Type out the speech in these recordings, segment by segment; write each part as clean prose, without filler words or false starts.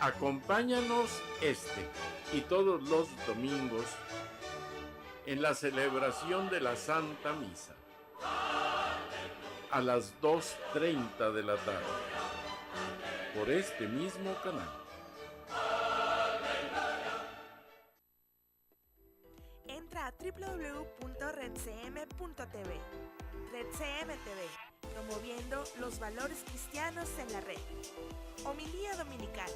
Acompáñanos este y todos los domingos en la celebración de la Santa Misa a las 2:30 de la tarde por este mismo canal. Entra a www.redcm.tv. RedCM TV, promoviendo los valores cristianos en la red. Homilía dominical,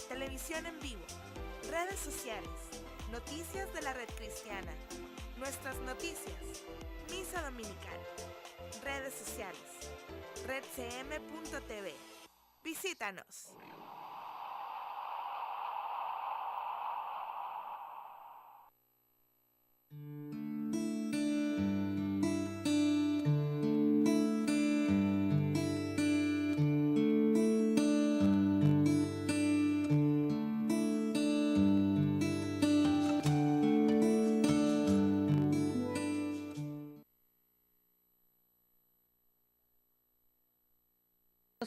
televisión en vivo, redes sociales, noticias de la red cristiana, nuestras noticias, misa dominical, redes sociales, redcm.tv. Visítanos.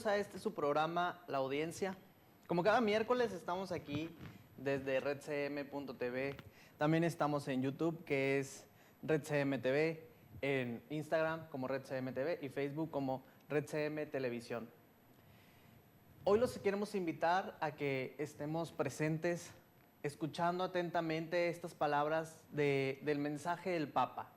A este su programa La Audiencia. Como cada miércoles estamos aquí desde redcm.tv. También estamos en YouTube, que es redcm.tv, en Instagram como redcm.tv y Facebook como redcm televisión. Hoy los queremos invitar a que estemos presentes escuchando atentamente estas palabras del mensaje del Papa.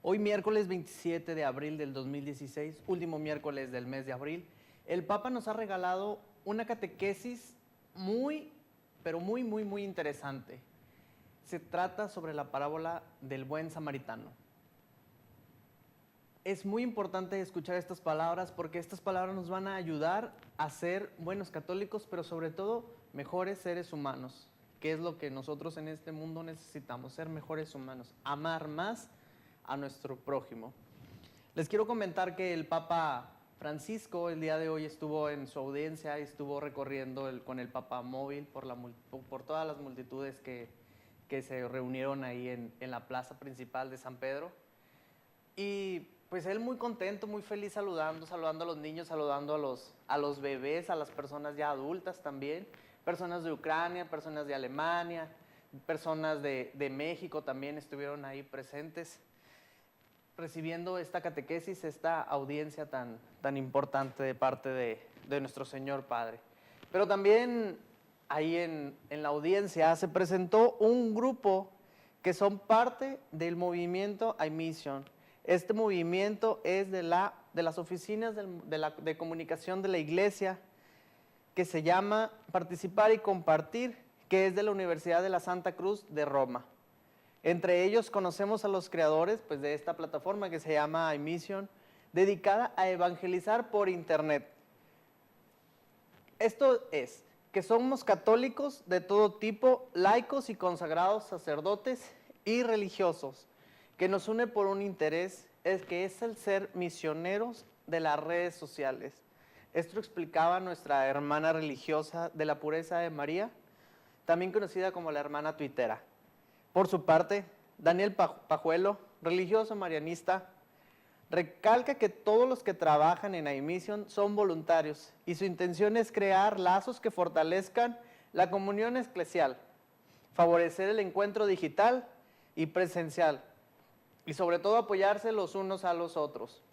Hoy miércoles 27 de abril del 2016, último miércoles del mes de abril, el Papa nos ha regalado una catequesis muy interesante. Se trata sobre la parábola del buen samaritano. Es muy importante escuchar estas palabras porque estas palabras nos van a ayudar a ser buenos católicos, pero sobre todo mejores seres humanos, que es lo que nosotros en este mundo necesitamos, ser mejores humanos, amar más a nuestro prójimo. Les quiero comentar que el Papa Francisco el día de hoy estuvo en su audiencia, estuvo recorriendo con el Papa móvil por todas las multitudes que se reunieron ahí en la plaza principal de San Pedro. Y pues él muy contento, muy feliz saludando a los niños, saludando a los bebés, a las personas ya adultas también, personas de Ucrania, personas de Alemania, personas de México también estuvieron ahí presentes, recibiendo esta catequesis, esta audiencia tan importante de parte de nuestro Señor Padre. Pero también ahí en la audiencia se presentó un grupo que son parte del movimiento iMission. Este movimiento es de las oficinas de comunicación de la Iglesia, que se llama Participar y Compartir, que es de la Universidad de la Santa Cruz de Roma. Entre ellos conocemos a los creadores pues, de esta plataforma que se llama iMission, dedicada a evangelizar por internet. Esto es, que somos católicos de todo tipo, laicos y consagrados, sacerdotes y religiosos, que nos une por un interés, que es el ser misioneros de las redes sociales. Esto explicaba nuestra hermana religiosa de la pureza de María, también conocida como la hermana tuitera. Por su parte, Daniel Pajuelo, religioso marianista, recalca que todos los que trabajan en iMission son voluntarios y su intención es crear lazos que fortalezcan la comunión eclesial, favorecer el encuentro digital y presencial y sobre todo apoyarse los unos a los otros.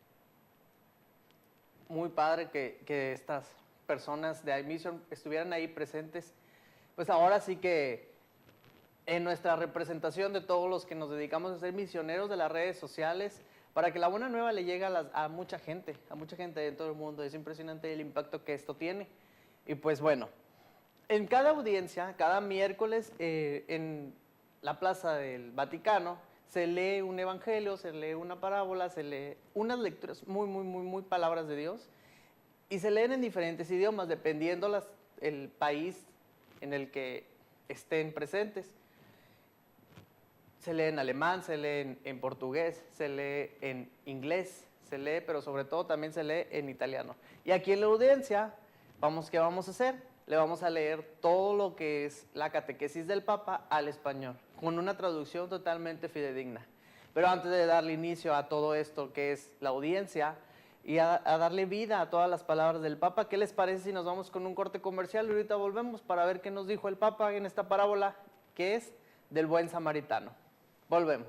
Muy padre que estas personas de iMission estuvieran ahí presentes. Pues ahora sí que en nuestra representación de todos los que nos dedicamos a ser misioneros de las redes sociales, para que la buena nueva le llegue a mucha gente de todo el mundo. Es impresionante el impacto que esto tiene. Y pues bueno, en cada audiencia, cada miércoles, en la Plaza del Vaticano, se lee un evangelio, se lee una parábola, se lee unas lecturas muy palabras de Dios, y se leen en diferentes idiomas, dependiendo el país en el que estén presentes. Se lee en alemán, se lee en portugués, se lee en inglés, se lee, pero sobre todo también se lee en italiano. Y aquí en la audiencia, ¿qué vamos a hacer? Le vamos a leer todo lo que es la catequesis del Papa al español, con una traducción totalmente fidedigna. Pero antes de darle inicio a todo esto que es la audiencia, y a darle vida a todas las palabras del Papa. ¿Qué les parece si nos vamos con un corte comercial y ahorita volvemos para ver qué nos dijo el Papa en esta parábola, que es del buen samaritano? Volvemos.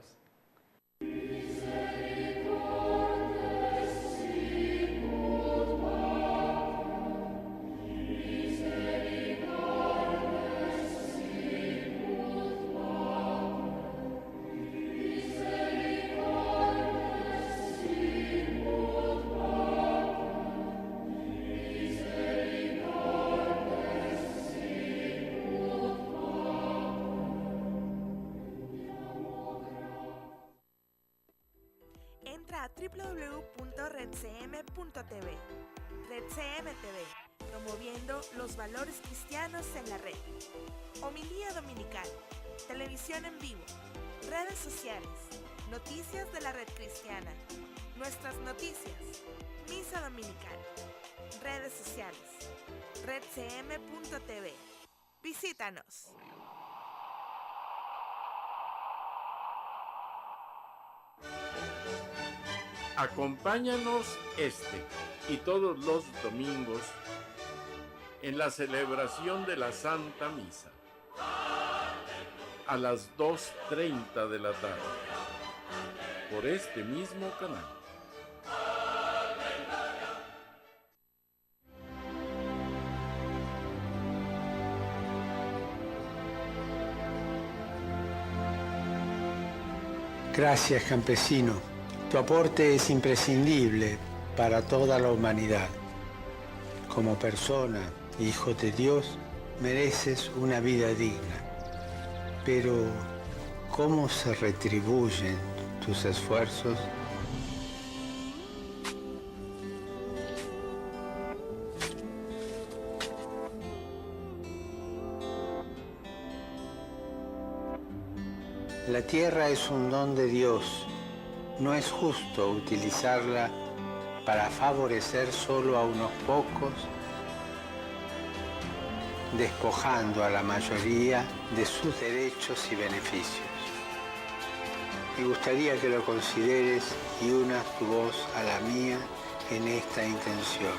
Entra a www.redcm.tv. RedCM TV, promoviendo los valores cristianos en la red. Homilía dominical, televisión en vivo, redes sociales, noticias de la red cristiana, nuestras noticias, misa dominical, redes sociales, redcm.tv. Visítanos. Acompáñanos este y todos los domingos en la celebración de la Santa Misa a las 2:30 de la tarde por este mismo canal. Gracias, campesino. Tu aporte es imprescindible para toda la humanidad. Como persona, hijo de Dios, mereces una vida digna. Pero, ¿cómo se retribuyen tus esfuerzos? La tierra es un don de Dios. No es justo utilizarla para favorecer solo a unos pocos, despojando a la mayoría de sus derechos y beneficios. Me gustaría que lo consideres y unas tu voz a la mía en esta intención.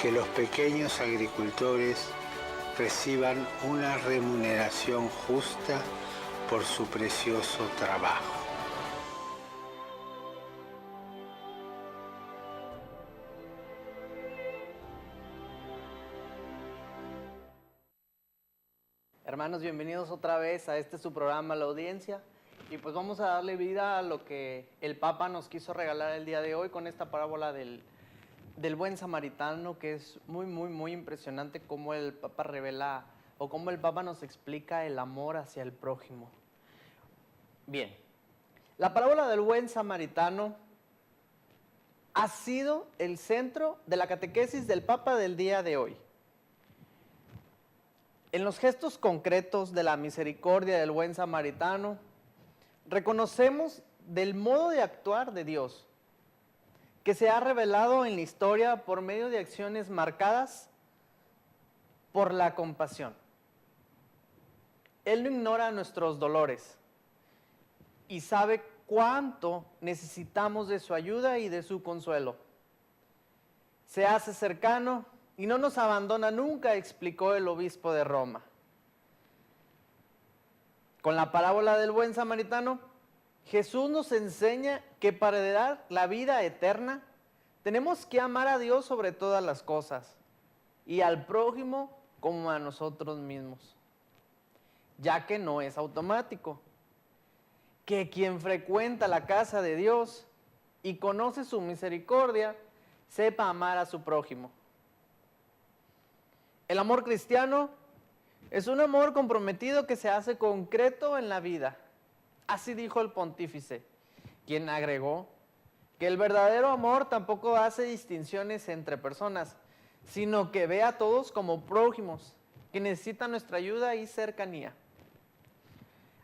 Que los pequeños agricultores reciban una remuneración justa por su precioso trabajo. Hermanos, bienvenidos otra vez a este su programa, La Audiencia. Y pues vamos a darle vida a lo que el Papa nos quiso regalar el día de hoy con esta parábola del buen samaritano, que es muy impresionante cómo el Papa revela o cómo el Papa nos explica el amor hacia el prójimo. Bien, la parábola del buen samaritano ha sido el centro de la catequesis del Papa del día de hoy. En los gestos concretos de la misericordia del buen samaritano, reconocemos del modo de actuar de Dios, que se ha revelado en la historia por medio de acciones marcadas por la compasión. Él no ignora nuestros dolores y sabe cuánto necesitamos de su ayuda y de su consuelo. Se hace cercano y no nos abandona nunca, explicó el obispo de Roma. Con la parábola del buen samaritano, Jesús nos enseña que para heredar la vida eterna tenemos que amar a Dios sobre todas las cosas y al prójimo como a nosotros mismos, ya que no es automático. Que quien frecuenta la casa de Dios y conoce su misericordia, sepa amar a su prójimo. El amor cristiano es un amor comprometido que se hace concreto en la vida. Así dijo el pontífice, quien agregó que el verdadero amor tampoco hace distinciones entre personas, sino que ve a todos como prójimos, que necesitan nuestra ayuda y cercanía.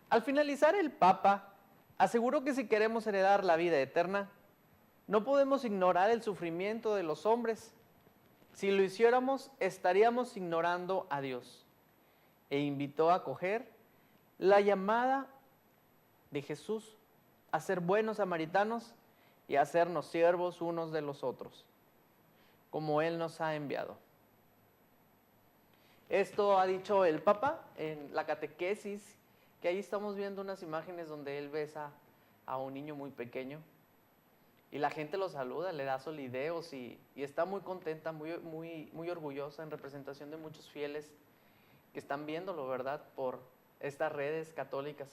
Al finalizar, el Papa aseguró que si queremos heredar la vida eterna, no podemos ignorar el sufrimiento de los hombres. Si lo hiciéramos, estaríamos ignorando a Dios. E invitó a acoger la llamada de Jesús a ser buenos samaritanos y hacernos siervos unos de los otros, como Él nos ha enviado. Esto ha dicho el Papa en la catequesis, que ahí estamos viendo unas imágenes donde Él besa a un niño muy pequeño y la gente lo saluda, le da solideos y está muy contenta, muy orgullosa en representación de muchos fieles que están viéndolo, ¿verdad? Por estas redes católicas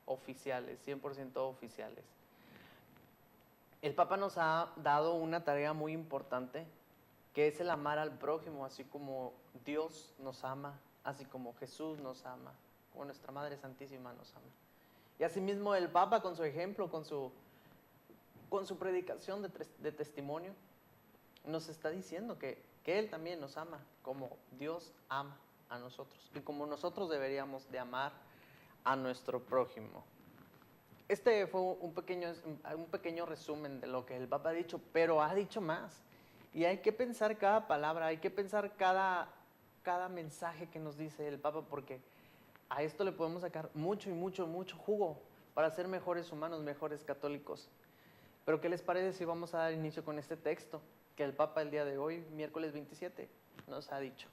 oficiales, 100% oficiales. El Papa nos ha dado una tarea muy importante, que es el amar al prójimo, así como Dios nos ama, así como Jesús nos ama, como nuestra Madre Santísima nos ama. Y asimismo el Papa con su ejemplo, con su predicación de testimonio, nos está diciendo que Él también nos ama, como Dios ama a nosotros y como nosotros deberíamos de amar a nuestro prójimo. Este fue un pequeño resumen de lo que el Papa ha dicho, pero ha dicho más. Y hay que pensar cada palabra, hay que pensar cada mensaje que nos dice el Papa, porque a esto le podemos sacar mucho jugo para ser mejores humanos, mejores católicos. Pero ¿qué les parece si vamos a dar inicio con este texto que el Papa el día de hoy, miércoles 27, nos ha dicho?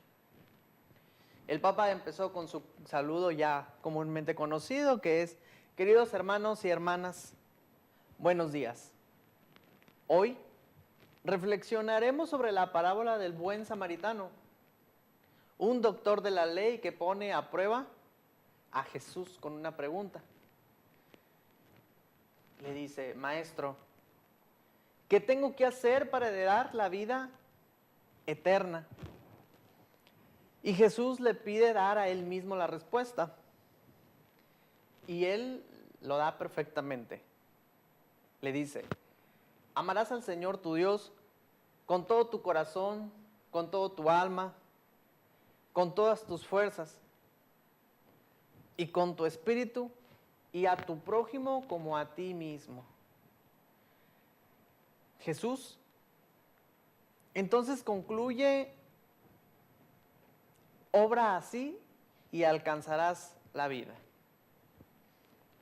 El Papa empezó con su saludo ya comúnmente conocido, que es: queridos hermanos y hermanas, buenos días. Hoy reflexionaremos sobre la parábola del buen samaritano, un doctor de la ley que pone a prueba a Jesús con una pregunta. Le dice: maestro, ¿qué tengo que hacer para heredar la vida eterna? Y Jesús le pide dar a él mismo la respuesta. Y él lo da perfectamente. Le dice: amarás al Señor tu Dios con todo tu corazón, con todo tu alma, con todas tus fuerzas y con tu espíritu, y a tu prójimo como a ti mismo. Jesús entonces concluye: obra así y alcanzarás la vida.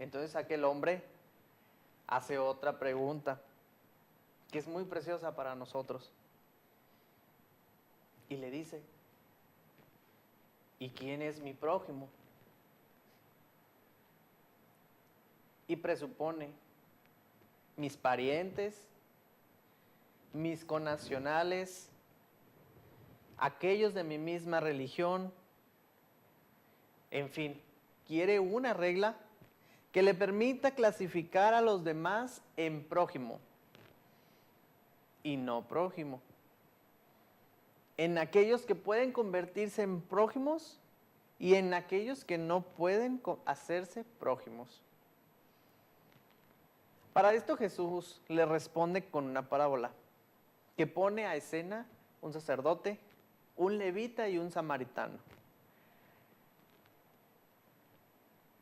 Entonces aquel hombre hace otra pregunta que es muy preciosa para nosotros. Y le dice: ¿y quién es mi prójimo? Y presupone mis parientes, mis connacionales, aquellos de mi misma religión, en fin, quiere una regla que le permita clasificar a los demás en prójimo y no prójimo, en aquellos que pueden convertirse en prójimos y en aquellos que no pueden hacerse prójimos. Para esto Jesús le responde con una parábola que pone a escena un sacerdote, un levita y un samaritano.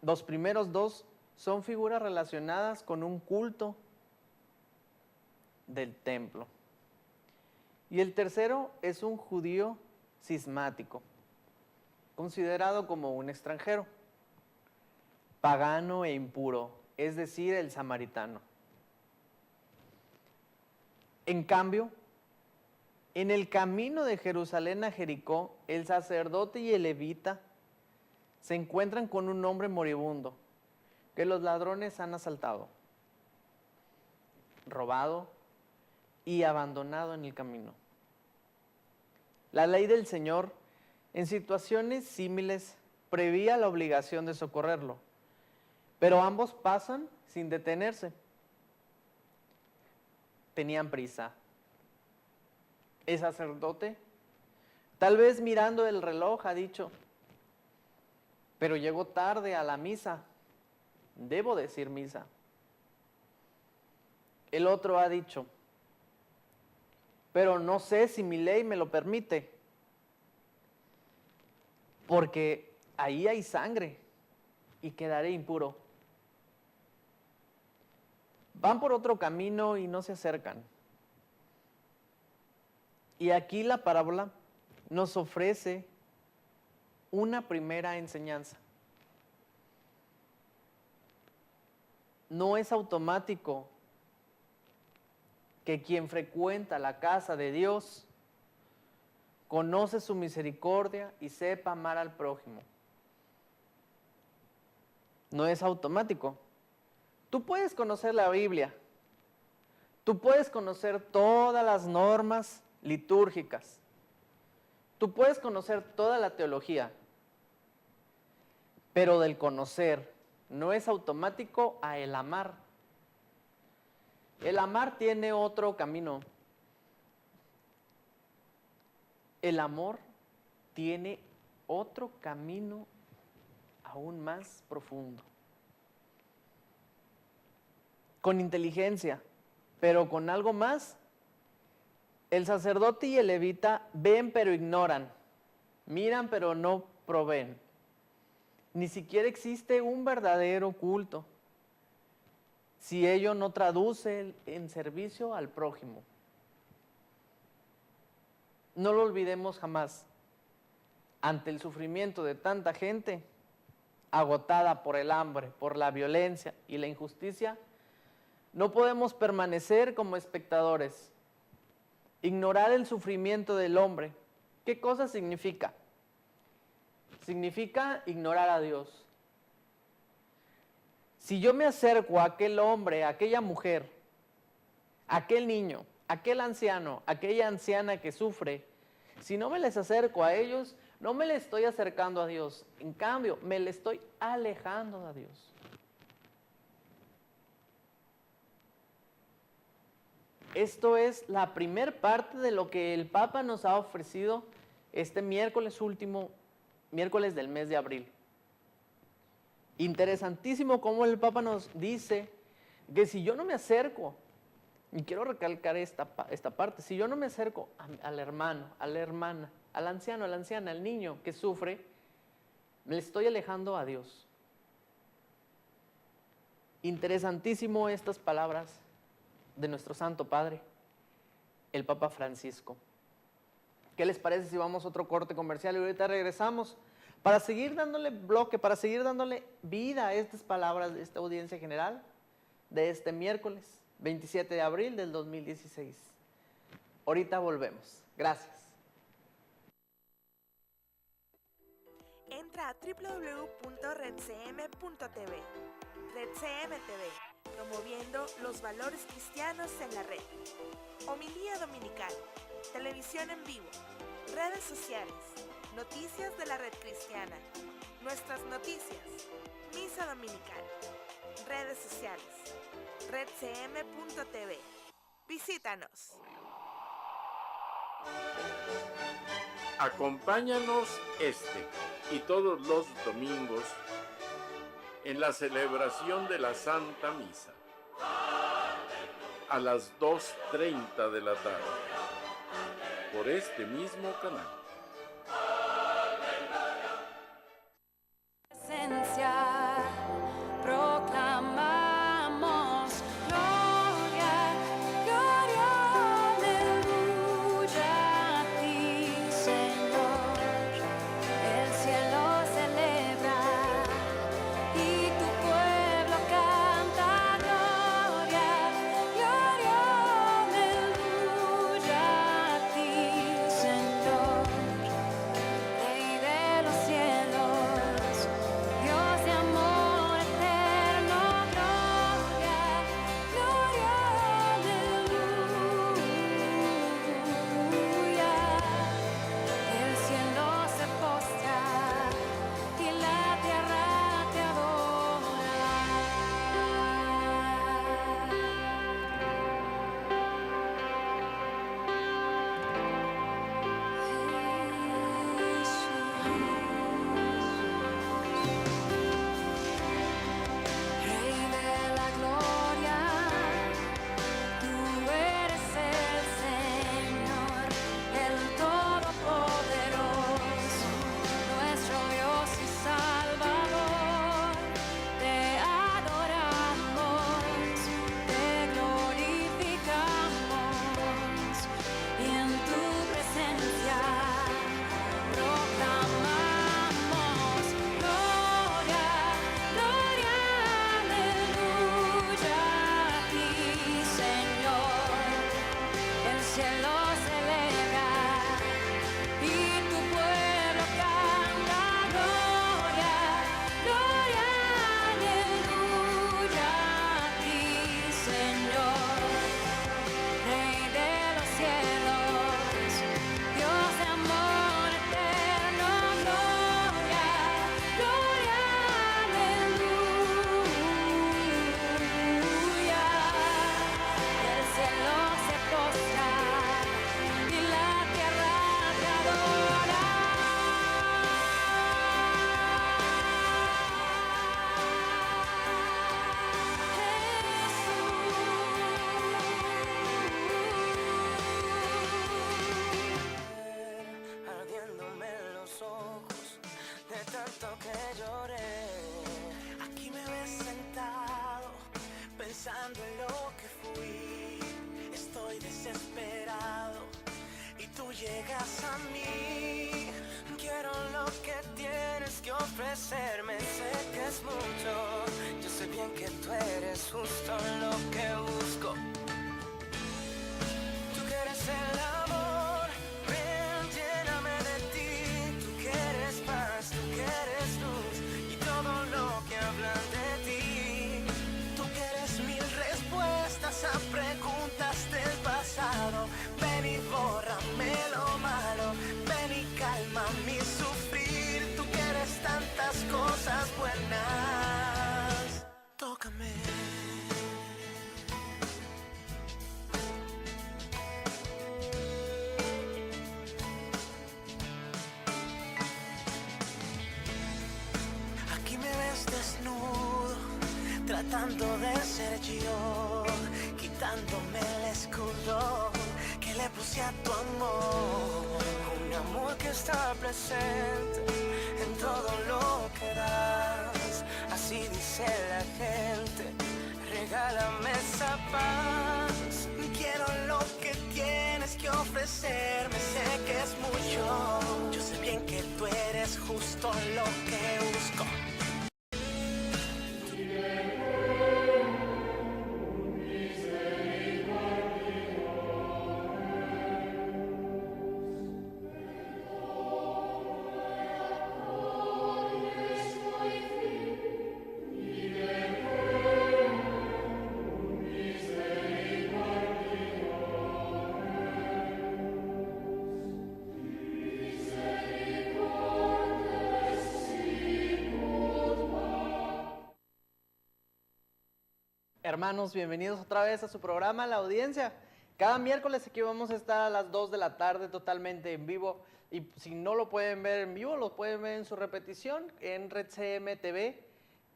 Los primeros dos son figuras relacionadas con un culto del templo. Y el tercero es un judío cismático, considerado como un extranjero, pagano e impuro, es decir, el samaritano. En cambio, en el camino de Jerusalén a Jericó, el sacerdote y el levita se encuentran con un hombre moribundo que los ladrones han asaltado, robado y abandonado en el camino. La ley del Señor, en situaciones similares, prevía la obligación de socorrerlo, pero ambos pasan sin detenerse. Tenían prisa. El sacerdote, tal vez mirando el reloj, ha dicho: pero llego tarde a la misa, debo decir misa. El otro ha dicho: pero no sé si mi ley me lo permite, porque ahí hay sangre y quedaré impuro. Van por otro camino y no se acercan. Y aquí la parábola nos ofrece una primera enseñanza. No es automático que quien frecuenta la casa de Dios conoce su misericordia y sepa amar al prójimo. No es automático. Tú puedes conocer la Biblia, tú puedes conocer todas las normas litúrgicas, tú puedes conocer toda la teología, pero del conocer no es automático a el amar. El amar tiene otro camino. El amor tiene otro camino aún más profundo. Con inteligencia, pero con algo más. El sacerdote y el levita ven pero ignoran, miran pero no proveen. Ni siquiera existe un verdadero culto si ello no traduce en servicio al prójimo. No lo olvidemos jamás. Ante el sufrimiento de tanta gente, agotada por el hambre, por la violencia y la injusticia, no podemos permanecer como espectadores. Ignorar el sufrimiento del hombre. ¿Qué cosa significa? Significa ignorar a Dios. Si yo me acerco a aquel hombre, a aquella mujer, a aquel niño, a aquel anciano, a aquella anciana que sufre, si no me les acerco a ellos, no me le estoy acercando a Dios. En cambio, me le estoy alejando de Dios. Esto es la primer parte de lo que el Papa nos ha ofrecido este miércoles último, miércoles del mes de abril. Interesantísimo cómo el Papa nos dice que si yo no me acerco, y quiero recalcar esta parte, si yo no me acerco al hermano, a la hermana, al anciano, a la anciana, al niño que sufre, me le estoy alejando a Dios. Interesantísimo estas palabras de nuestro Santo Padre, el Papa Francisco. ¿Qué les parece si vamos a otro corte comercial y ahorita regresamos para seguir dándole bloque, para seguir dándole vida a estas palabras de esta audiencia general de este miércoles 27 de abril del 2016? Ahorita volvemos. Gracias. Entra a www.redcm.tv. RedCM TV, promoviendo los valores cristianos en la red. Homilía dominical, televisión en vivo, redes sociales, noticias de la red cristiana, nuestras noticias, misa dominical, redes sociales, redcm.tv. Visítanos. Acompáñanos este y todos los domingos en la celebración de la Santa Misa a las 2:30 de la tarde por este mismo canal. Proclamamos gloria, gloria, aleluya a ti, Señor. El cielo celebra y tu pueblo canta gloria, gloria, aleluya a ti, Señor. llegas a mí. Quiero lo que tienes que ofrecerme, sé que es mucho. Yo sé bien que tú eres justo lo que busco. Tú quieres el amor, ven, lléname de ti. Tú quieres paz, tú quieres luz y todo lo que hablan de ti. Tú quieres mil respuestas a preguntas del pasado. Ven y bórrame lo malo, ven y calma mi sufrir. Tú quieres tantas cosas buenas. Tócame. Aquí me ves desnudo, tratando de ser yo, quitándome el escudo que le puse a tu amor. Un amor que está presente en todo lo que das. Así dice la gente, regálame esa paz. Quiero lo que tienes que ofrecerme, sé que es mucho. Yo sé bien que tú eres justo lo que busco. Hermanos, bienvenidos otra vez a su programa La Audiencia. Cada miércoles aquí vamos a estar a las 2 de la tarde totalmente en vivo. Y si no lo pueden ver en vivo, lo pueden ver en su repetición en Red CM TV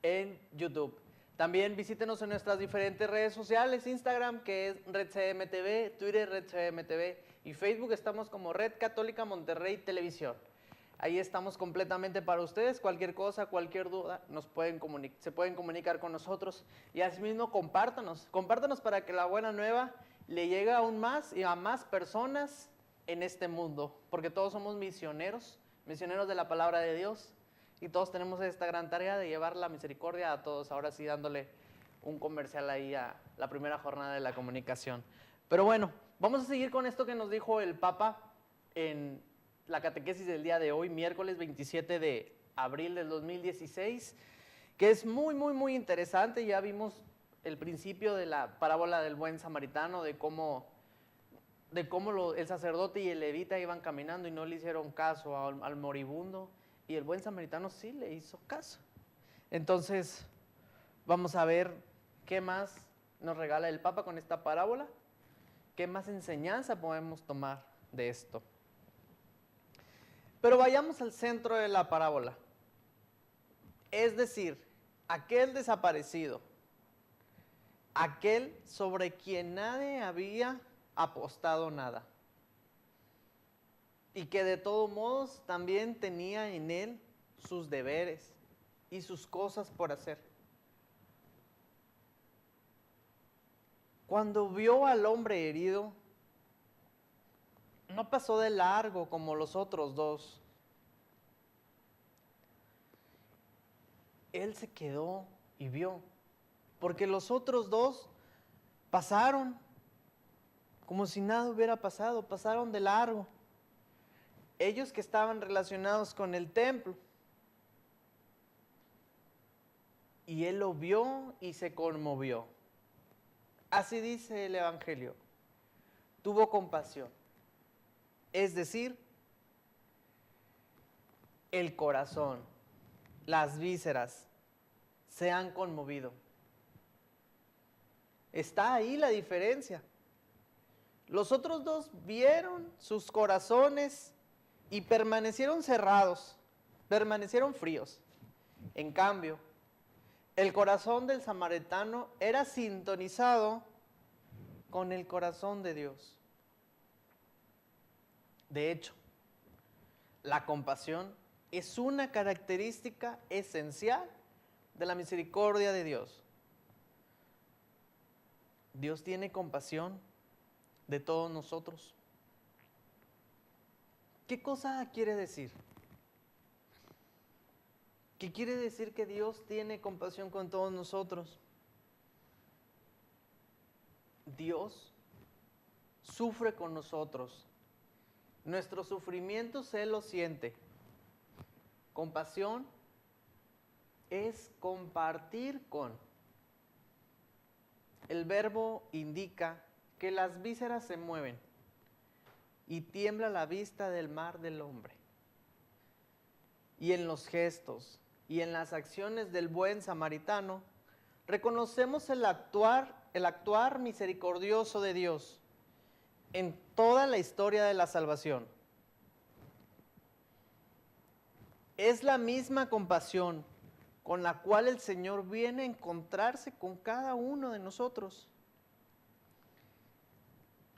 en YouTube. También visítenos en nuestras diferentes redes sociales, Instagram que es Red CM TV, Twitter Red CM TV y Facebook estamos como Red Católica Monterrey Televisión. Ahí estamos completamente para ustedes. Cualquier cosa, cualquier duda, se pueden comunicar con nosotros. Y asimismo, compártanos para que la buena nueva le llegue aún más y a más personas en este mundo. Porque todos somos misioneros de la palabra de Dios. Y todos tenemos esta gran tarea de llevar la misericordia a todos. Ahora sí, dándole un comercial ahí a la primera jornada de la comunicación. Pero bueno, vamos a seguir con esto que nos dijo el Papa en la catequesis del día de hoy, miércoles 27 de abril del 2016, que es muy, muy, muy interesante. Ya vimos el principio de la parábola del buen samaritano, de cómo el sacerdote y el levita iban caminando y no le hicieron caso al moribundo, y el buen samaritano sí le hizo caso. Entonces, vamos a ver qué más nos regala el Papa con esta parábola, qué más enseñanza podemos tomar de esto. Pero vayamos al centro de la parábola, es decir, aquel desaparecido, aquel sobre quien nadie había apostado nada y que de todos modos también tenía en él sus deberes y sus cosas por hacer. Cuando vio al hombre herido, no pasó de largo como los otros dos. Él se quedó y vio, porque los otros dos pasaron como si nada hubiera pasado, pasaron de largo. Ellos que estaban relacionados con el templo. Y él lo vio y se conmovió. Así dice el Evangelio. Tuvo compasión. Es decir, el corazón, las vísceras se han conmovido. Está ahí la diferencia. Los otros dos vieron sus corazones y permanecieron cerrados, permanecieron fríos. En cambio, el corazón del samaritano era sintonizado con el corazón de Dios. De hecho, la compasión es una característica esencial de la misericordia de Dios. Dios tiene compasión de todos nosotros. ¿Qué cosa quiere decir? ¿Qué quiere decir que Dios tiene compasión con todos nosotros? Dios sufre con nosotros. Nuestros sufrimientos Él los siente. Compasión es compartir con. El verbo indica que las vísceras se mueven y tiembla la vista del mar del hombre. Y en los gestos y en las acciones del buen samaritano reconocemos el actuar misericordioso de Dios en toda la historia de la salvación. Es la misma compasión con la cual el Señor viene a encontrarse con cada uno de nosotros.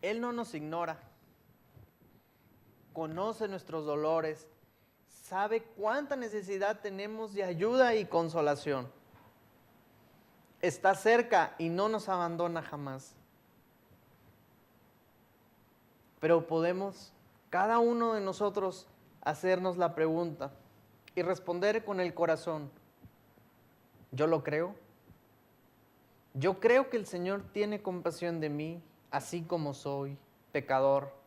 Él no nos ignora, conoce nuestros dolores, sabe cuánta necesidad tenemos de ayuda y consolación. Está cerca y no nos abandona jamás. Pero podemos, cada uno de nosotros, hacernos la pregunta y responder con el corazón: ¿yo lo creo? Yo creo que el Señor tiene compasión de mí, así como soy, pecador,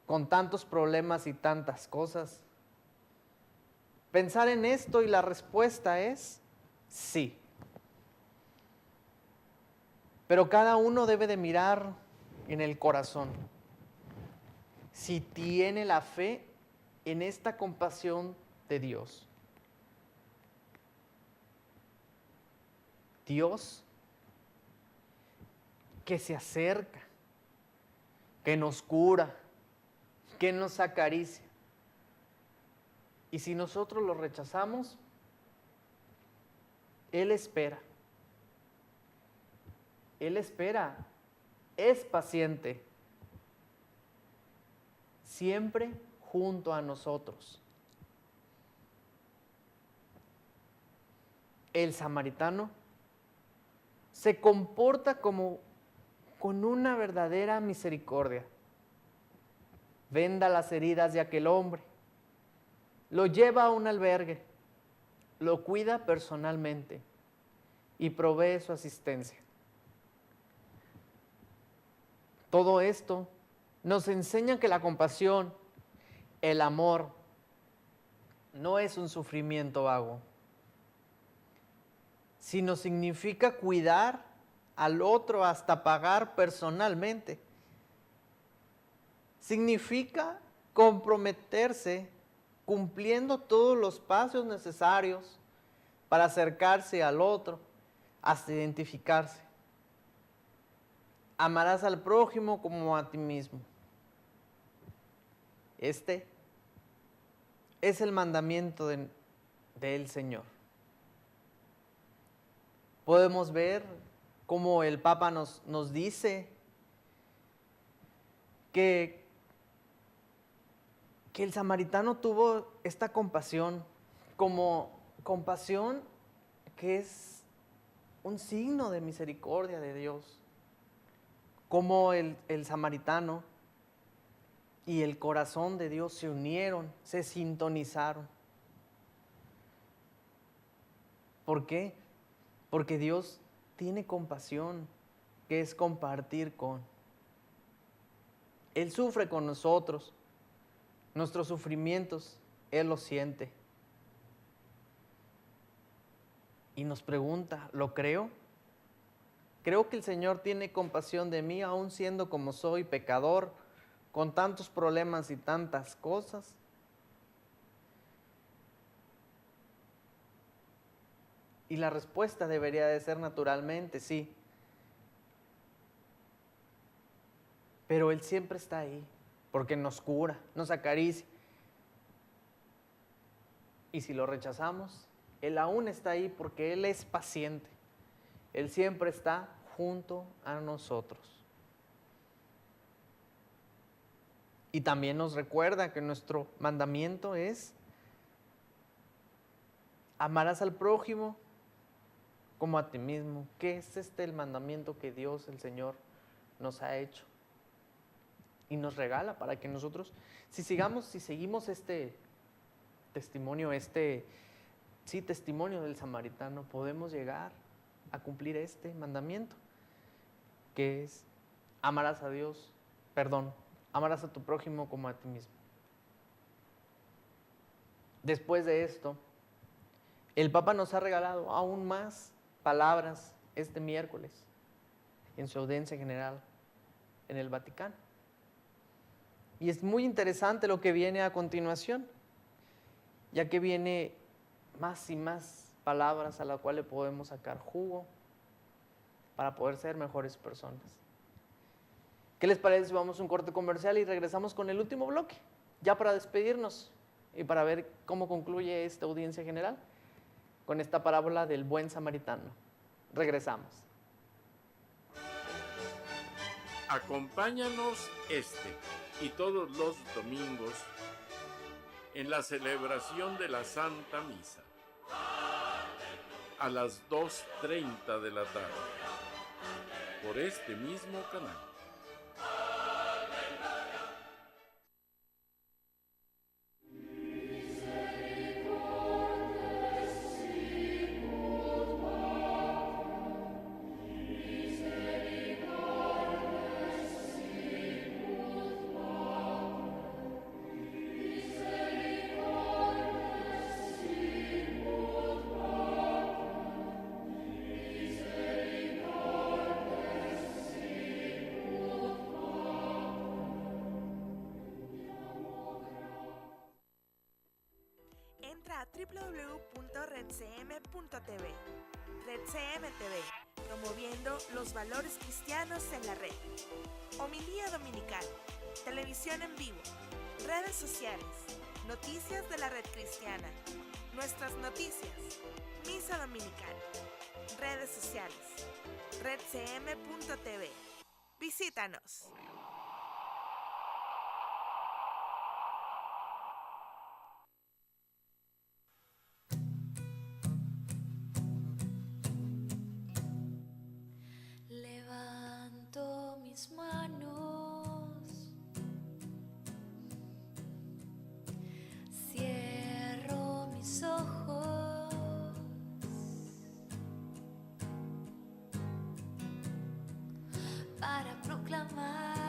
con tantos problemas y tantas cosas. Pensar en esto y la respuesta es sí. Pero cada uno debe de mirar en el corazón si tiene la fe en esta compasión de Dios. Dios que se acerca, que nos cura, que nos acaricia. Y si nosotros lo rechazamos, Él espera. Él espera, es paciente, siempre junto a nosotros. El samaritano se comporta como con una verdadera misericordia. Venda las heridas de aquel hombre, lo lleva a un albergue, lo cuida personalmente y provee su asistencia. Todo esto nos enseña que la compasión, el amor, no es un sufrimiento vago, sino significa cuidar al otro hasta pagar personalmente. Significa comprometerse cumpliendo todos los pasos necesarios para acercarse al otro hasta identificarse. Amarás al prójimo como a ti mismo. Este es el mandamiento del Señor. Podemos ver cómo el Papa nos dice que el samaritano tuvo esta compasión, como compasión que es un signo de misericordia de Dios. Como el samaritano y el corazón de Dios se unieron, se sintonizaron. ¿Por qué? Porque Dios tiene compasión, que es compartir con. Él sufre con nosotros, nuestros sufrimientos, Él los siente. Y nos pregunta, ¿lo creo? Creo que el Señor tiene compasión de mí, aun siendo como soy, pecador, con tantos problemas y tantas cosas. Y la respuesta debería de ser naturalmente sí. Pero Él siempre está ahí, porque nos cura, nos acaricia. Y si lo rechazamos, Él aún está ahí porque Él es paciente. Él siempre está junto a nosotros. Y también nos recuerda que nuestro mandamiento es: amarás al prójimo como a ti mismo. ¿Qué es el mandamiento que Dios, el Señor, nos ha hecho? y nos regala para que nosotros, si seguimos este testimonio, testimonio del samaritano, podemos llegar a cumplir este mandamiento, que es amarás a tu prójimo como a ti mismo. Después de esto, el Papa nos ha regalado aún más palabras este miércoles en su audiencia general en el Vaticano. Y es muy interesante lo que viene a continuación, ya que viene más y más palabras a las cuales podemos sacar jugo para poder ser mejores personas. ¿Qué les parece si vamos a un corte comercial y regresamos con el último bloque? Ya para despedirnos y para ver cómo concluye esta audiencia general con esta parábola del buen samaritano. Regresamos. Acompáñanos este y todos los domingos en la celebración de la Santa Misa a las 2:30 de la tarde por este mismo canal. Entra a www.redcm.tv. RedCM TV, promoviendo los valores cristianos en la red. Homilía dominical, televisión en vivo, redes sociales, noticias de la red cristiana, nuestras noticias, misa dominical, redes sociales, redcm.tv. Visítanos. Levanto mis manos, cierro mis ojos para proclamar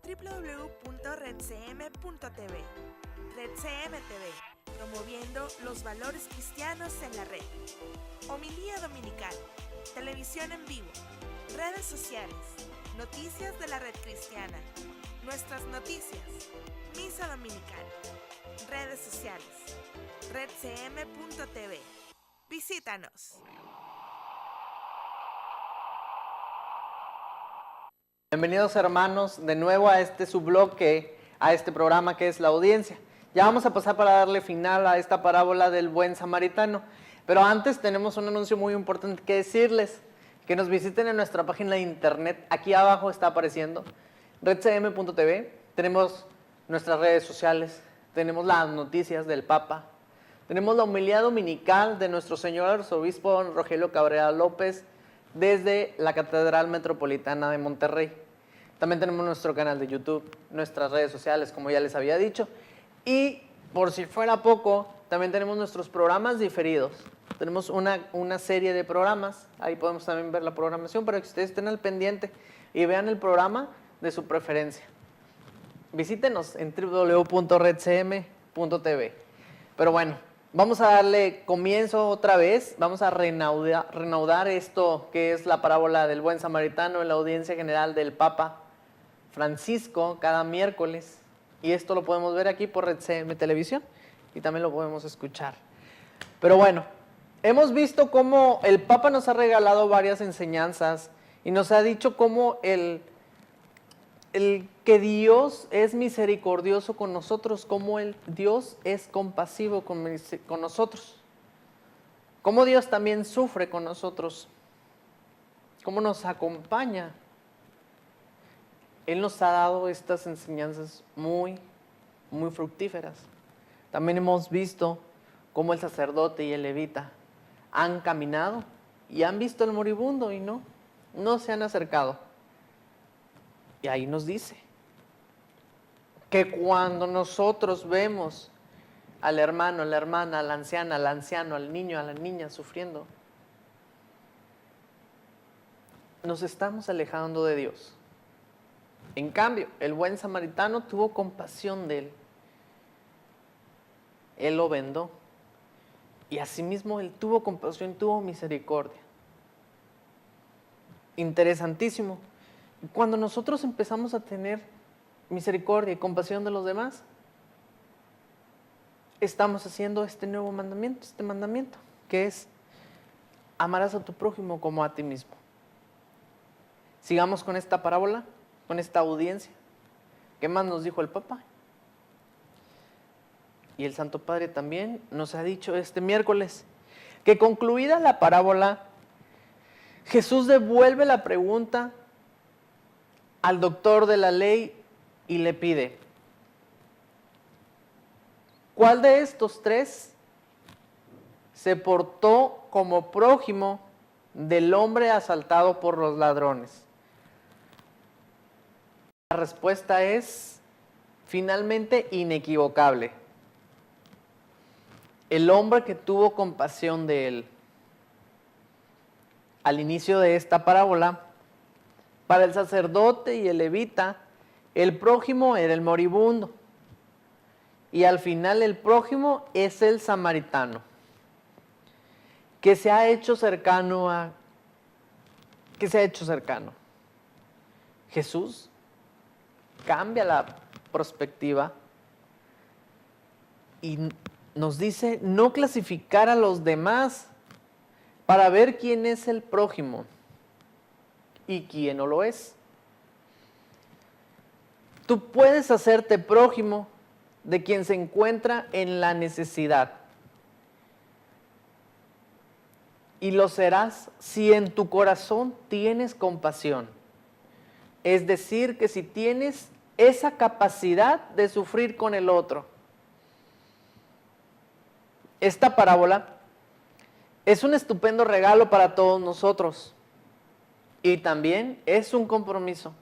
www.redcm.tv. RedCM TV, promoviendo los valores cristianos en la red. Homilía dominical, televisión en vivo, redes sociales, noticias de la red cristiana, nuestras noticias, misa dominical, redes sociales, redcm.tv. Visítanos. Bienvenidos hermanos de nuevo a este subbloque, a este programa que es La Audiencia. Ya vamos a pasar para darle final a esta parábola del buen samaritano. Pero antes tenemos un anuncio muy importante que decirles, que nos visiten en nuestra página de internet. Aquí abajo está apareciendo, redcm.tv. Tenemos nuestras redes sociales, tenemos las noticias del Papa, tenemos la homilía dominical de nuestro señor arzobispo don Rogelio Cabrera López desde la Catedral Metropolitana de Monterrey. También tenemos nuestro canal de YouTube, nuestras redes sociales, como ya les había dicho. Y por si fuera poco, también tenemos nuestros programas diferidos. Tenemos una serie de programas, ahí podemos también ver la programación para que ustedes estén al pendiente y vean el programa de su preferencia. Visítenos en www.redcm.tv. Pero bueno, vamos a darle comienzo otra vez, vamos a reanudar esto que es la parábola del buen samaritano en la audiencia general del Papa Francisco cada miércoles. Y esto lo podemos ver aquí por RedCM Televisión y también lo podemos escuchar. Pero bueno, hemos visto cómo el Papa nos ha regalado varias enseñanzas y nos ha dicho cómo el que Dios es misericordioso con nosotros, cómo Dios es compasivo con nosotros, cómo Dios también sufre con nosotros, cómo nos acompaña. Él nos ha dado estas enseñanzas muy, muy fructíferas. También hemos visto cómo el sacerdote y el levita han caminado y han visto al moribundo y no se han acercado. Y ahí nos dice que cuando nosotros vemos al hermano, a la hermana, a la anciana, al anciano, al niño, a la niña sufriendo, nos estamos alejando de Dios. En cambio, el buen samaritano tuvo compasión de él. Él lo vendó. Y asimismo él tuvo compasión, tuvo misericordia. Interesantísimo. Cuando nosotros empezamos a tener misericordia y compasión de los demás, estamos haciendo este nuevo mandamiento, que es amarás a tu prójimo como a ti mismo. Sigamos con esta parábola, con esta audiencia. ¿Qué más nos dijo el Papa? Y el Santo Padre también nos ha dicho este miércoles que concluida la parábola, Jesús devuelve la pregunta al doctor de la ley y le pide: ¿cuál de estos tres se portó como prójimo del hombre asaltado por los ladrones? La respuesta es finalmente inequivocable. El hombre que tuvo compasión de él. Al inicio de esta parábola, para el sacerdote y el levita, el prójimo era el moribundo. Y al final el prójimo es el samaritano, que se ha hecho cercano. Jesús cambia la perspectiva y nos dice no clasificar a los demás para ver quién es el prójimo y quién no lo es. Tú puedes hacerte prójimo de quien se encuentra en la necesidad. Y lo serás si en tu corazón tienes compasión. Es decir, que si tienes esa capacidad de sufrir con el otro. Esta parábola es un estupendo regalo para todos nosotros. Y también es un compromiso.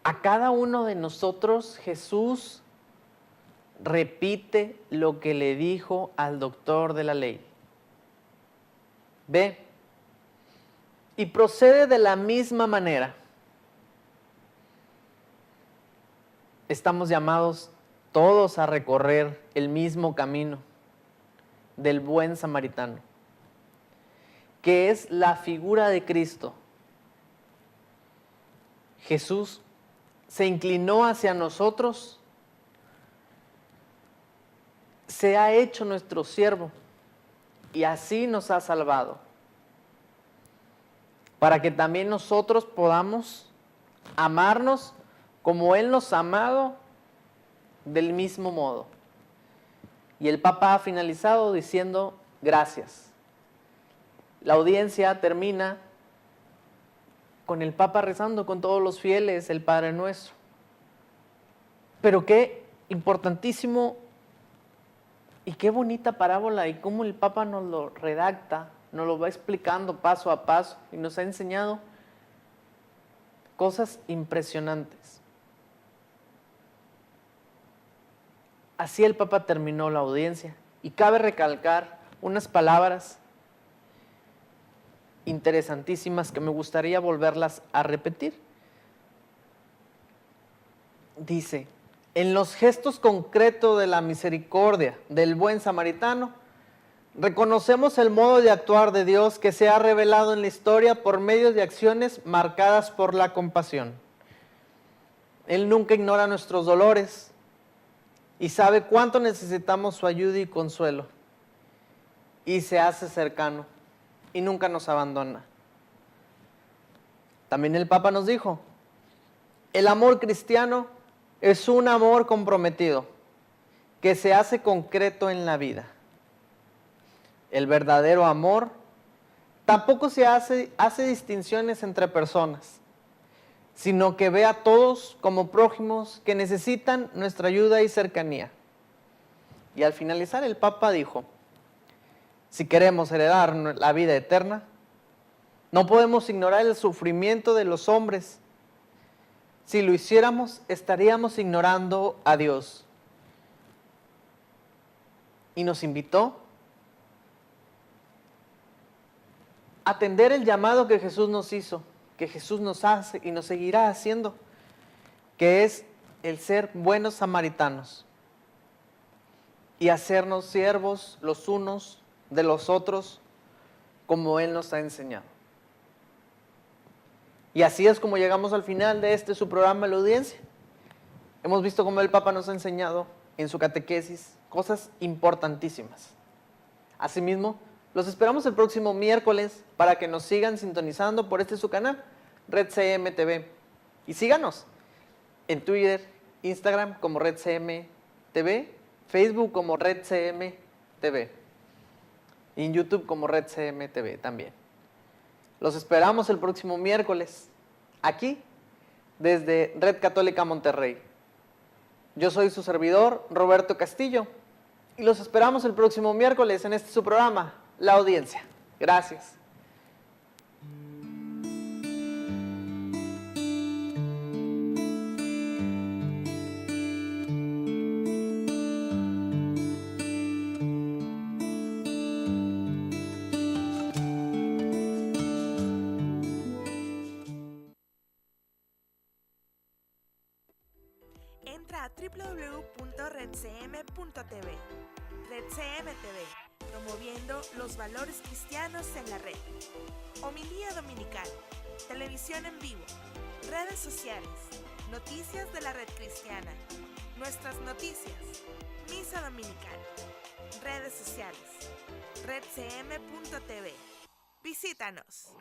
A cada uno de nosotros Jesús repite lo que le dijo al doctor de la ley. Ve y procede de la misma manera. estamos llamados todos a recorrer el mismo camino del buen samaritano, que es la figura de Cristo. Jesús se inclinó hacia nosotros, se ha hecho nuestro siervo y así nos ha salvado, para que también nosotros podamos amarnos como Él nos ha amado del mismo modo. Y el Papa ha finalizado diciendo gracias. La audiencia termina con el Papa rezando con todos los fieles el Padre Nuestro. Pero qué importantísimo y qué bonita parábola, y cómo el Papa nos lo redacta, nos lo va explicando paso a paso y nos ha enseñado cosas impresionantes. Así el Papa terminó la audiencia, y cabe recalcar unas palabras interesantísimas que me gustaría volverlas a repetir. Dice: en los gestos concretos de la misericordia del buen samaritano, reconocemos el modo de actuar de Dios que se ha revelado en la historia por medio de acciones marcadas por la compasión. Él nunca ignora nuestros dolores y sabe cuánto necesitamos su ayuda y consuelo, y se hace cercano y nunca nos abandona. También el Papa nos dijo: el amor cristiano es un amor comprometido que se hace concreto en la vida. El verdadero amor tampoco hace distinciones entre personas, sino que ve a todos como prójimos que necesitan nuestra ayuda y cercanía. Y al finalizar el Papa dijo: si queremos heredar la vida eterna, no podemos ignorar el sufrimiento de los hombres. Si lo hiciéramos, estaríamos ignorando a Dios. Y nos invitó a atender el llamado que Jesús nos hizo, que Jesús nos hace y nos seguirá haciendo, que es el ser buenos samaritanos y hacernos siervos los unos de los otros como Él nos ha enseñado. Y así es como llegamos al final de su programa La Audiencia. Hemos visto cómo el Papa nos ha enseñado en su catequesis cosas importantísimas. Asimismo, los esperamos el próximo miércoles para que nos sigan sintonizando por su canal, Red CM TV. Y síganos en Twitter, Instagram como Red CM TV, Facebook como Red CM TV y en YouTube como Red CM TV también. Los esperamos el próximo miércoles, aquí, desde Red Católica Monterrey. Yo soy su servidor, Roberto Castillo, y los esperamos el próximo miércoles en su programa, La Audiencia. Gracias. Entra a www.redcm.tv. RedCM TV, promoviendo los valores cristianos en la red. Homilía dominical, televisión en vivo, redes sociales, noticias de la red cristiana, nuestras noticias, misa dominical, redes sociales, redcm.tv. Visítanos.